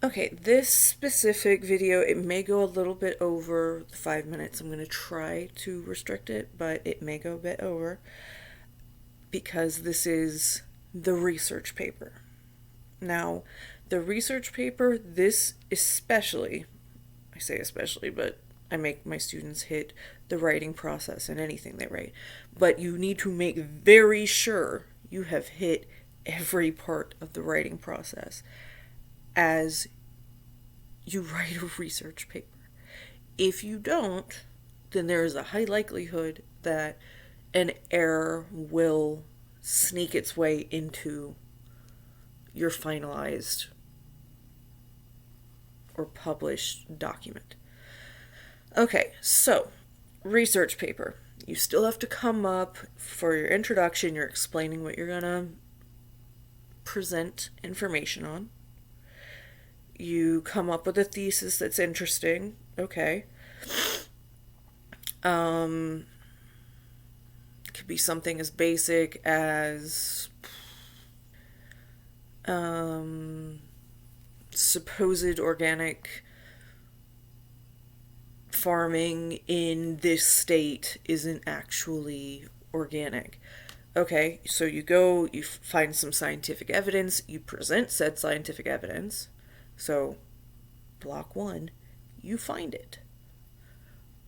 Okay, this specific video, it may go a little bit over the 5 minutes. I'm going to try to restrict it, but it may go a bit over because this is the research paper. Now, the research paper, this especially, I say especially, but I make my students hit the writing process in anything they write. But you need to make very sure you have hit every part of the writing process as you write a research paper. If you don't, then there is a high likelihood that an error will sneak its way into your finalized or published document. Okay, so research paper. You still have to come up for your introduction, you're explaining what you're going to present information on. You come up with a thesis that's interesting. Okay. It could be something as basic as supposed organic farming in this state isn't actually organic. Okay, so you go, you find some scientific evidence, you present said scientific evidence. So, block 1, you find it.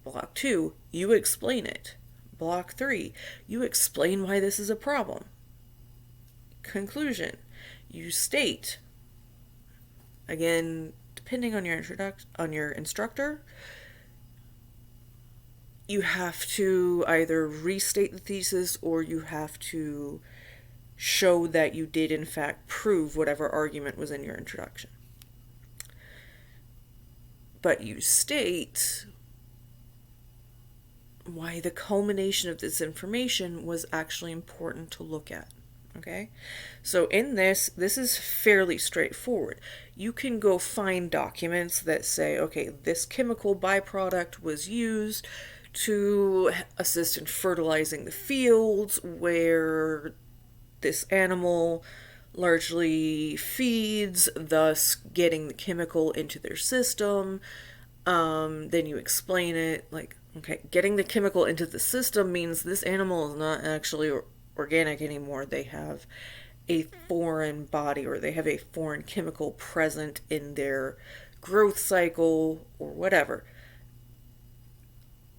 Block 2, you explain it. Block 3, you explain why this is a problem. Conclusion, you state, again, depending on your instructor, you have to either restate the thesis or you have to show that you did in fact prove whatever argument was in your introduction. But you state why the culmination of this information was actually important to look at. Okay? So in this is fairly straightforward. You can go find documents that say, okay, this chemical byproduct was used to assist in fertilizing the fields where this animal largely feeds, thus getting the chemical into their system. Then you explain it like, okay, getting the chemical into the system means this animal is not actually organic anymore. They have a foreign body or they have a foreign chemical present in their growth cycle or whatever.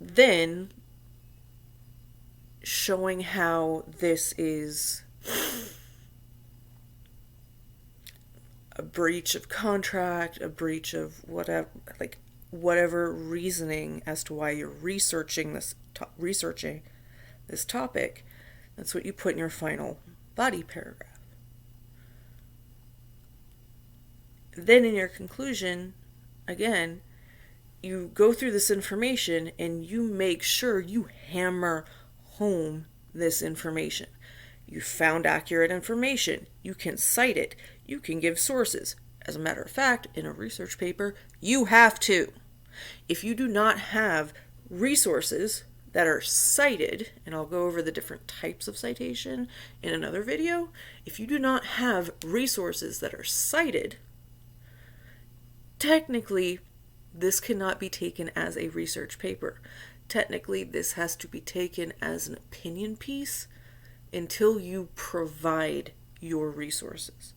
Then showing how this is a breach of contract, a breach of whatever reasoning as to why you're researching this topic. That's what you put in your final body paragraph. Then in your conclusion, again, you go through this information and you make sure you hammer home this information. You found accurate information. You can cite it. You can give sources. As a matter of fact, in a research paper, you have to. If you do not have resources that are cited, and I'll go over the different types of citation in another video, if you do not have resources that are cited, technically, this cannot be taken as a research paper. Technically, this has to be taken as an opinion piece until you provide your resources.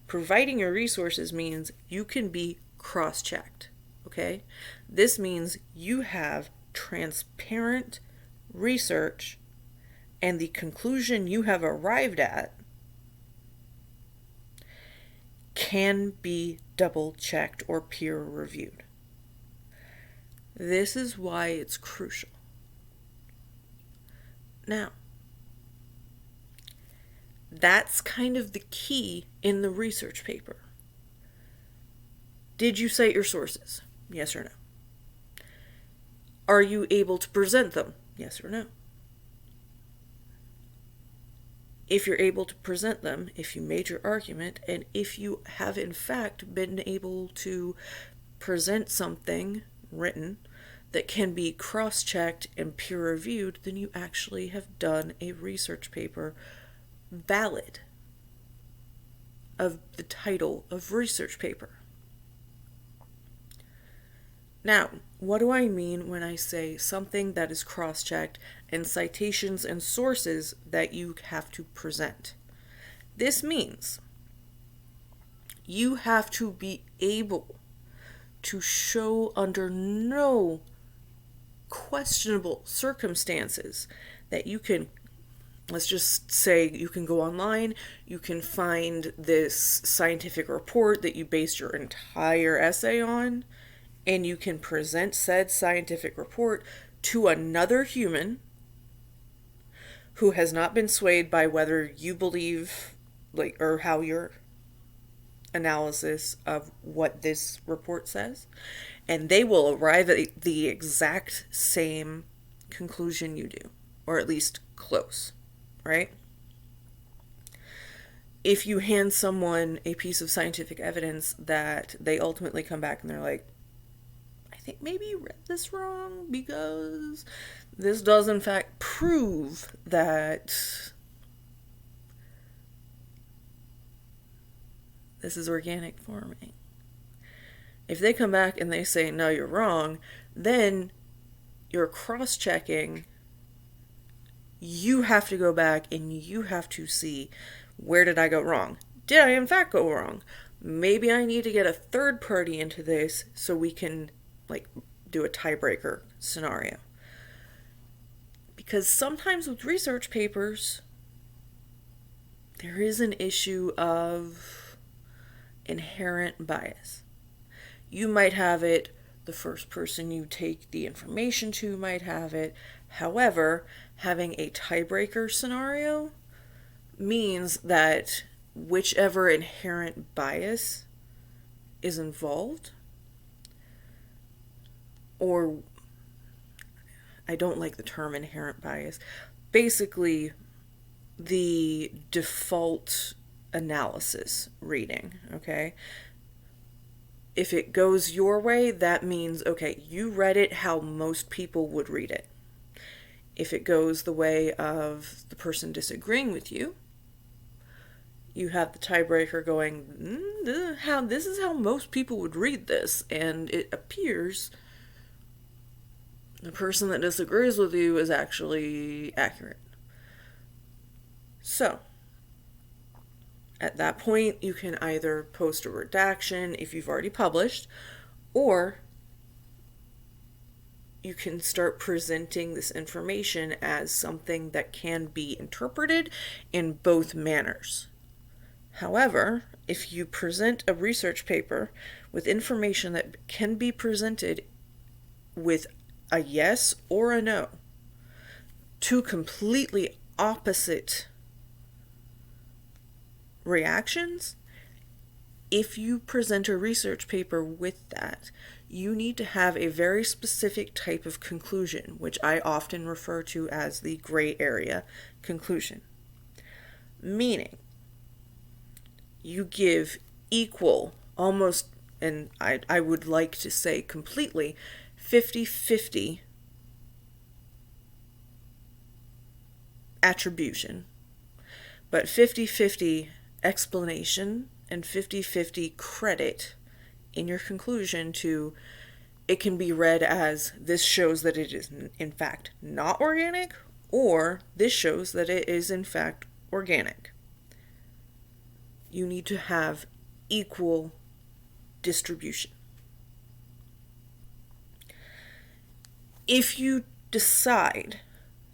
Providing your resources means you can be cross-checked, okay? This means you have transparent research and the conclusion you have arrived at can be double-checked or peer-reviewed. This is why it's crucial. Now, that's kind of the key in the research paper. Did you cite your sources? Yes or no? Are you able to present them? Yes or no? If you're able to present them, if you made your argument, and if you have in fact been able to present something written that can be cross-checked and peer-reviewed, then you actually have done a research paper valid of the title of research paper. Now, what do I mean when I say something that is cross-checked and citations and sources that you have to present? This means you have to be able to show under no questionable circumstances that you can, let's just say, you can go online, you can find this scientific report that you based your entire essay on, and you can present said scientific report to another human who has not been swayed by whether you believe, like, or how your analysis of what this report says, and they will arrive at the exact same conclusion you do, or at least close, right? If you hand someone a piece of scientific evidence that they ultimately come back and they're like, I think maybe you read this wrong because this does in fact prove that this is organic farming. If they come back and they say, no, you're wrong, then you're cross-checking. You have to go back and you have to see, where did I go wrong? Did I in fact go wrong? Maybe I need to get a third party into this so we can, like, do a tiebreaker scenario. Because sometimes with research papers, there is an issue of inherent bias. You might have it, the first person you take the information to might have it. However, having a tiebreaker scenario means that whichever inherent bias is involved, or I don't like the term inherent bias, basically the default analysis reading, okay? If it goes your way, that means, okay, you read it how most people would read it. If it goes the way of the person disagreeing with you, you have the tiebreaker going, this is how most people would read this, and it appears the person that disagrees with you is actually accurate. So, at that point, you can either post a redaction if you've already published, or you can start presenting this information as something that can be interpreted in both manners. However, if you present a research paper with information that can be presented with a yes or a no, two completely opposite reactions, if you present a research paper with that, you need to have a very specific type of conclusion, which I often refer to as the gray area conclusion. Meaning, you give equal, almost, and I would like to say completely, 50-50 attribution, but 50-50 explanation and 50-50 credit in your conclusion to, it can be read as, this shows that it is in fact not organic, or this shows that it is in fact organic. You need to have equal distribution. If you decide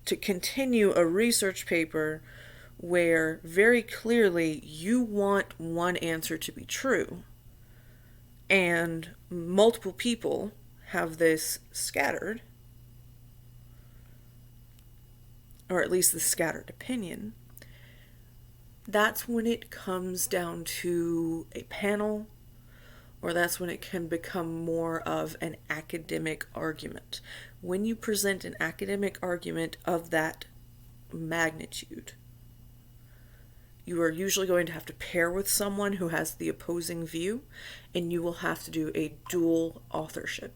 to continue a research paper where very clearly you want one answer to be true, and multiple people have this scattered, or at least the scattered opinion, that's when it comes down to a panel, or that's when it can become more of an academic argument. When you present an academic argument of that magnitude, you are usually going to have to pair with someone who has the opposing view, and you will have to do a dual authorship.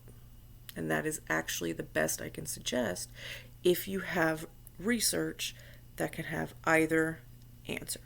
And that is actually the best I can suggest if you have research that can have either answer.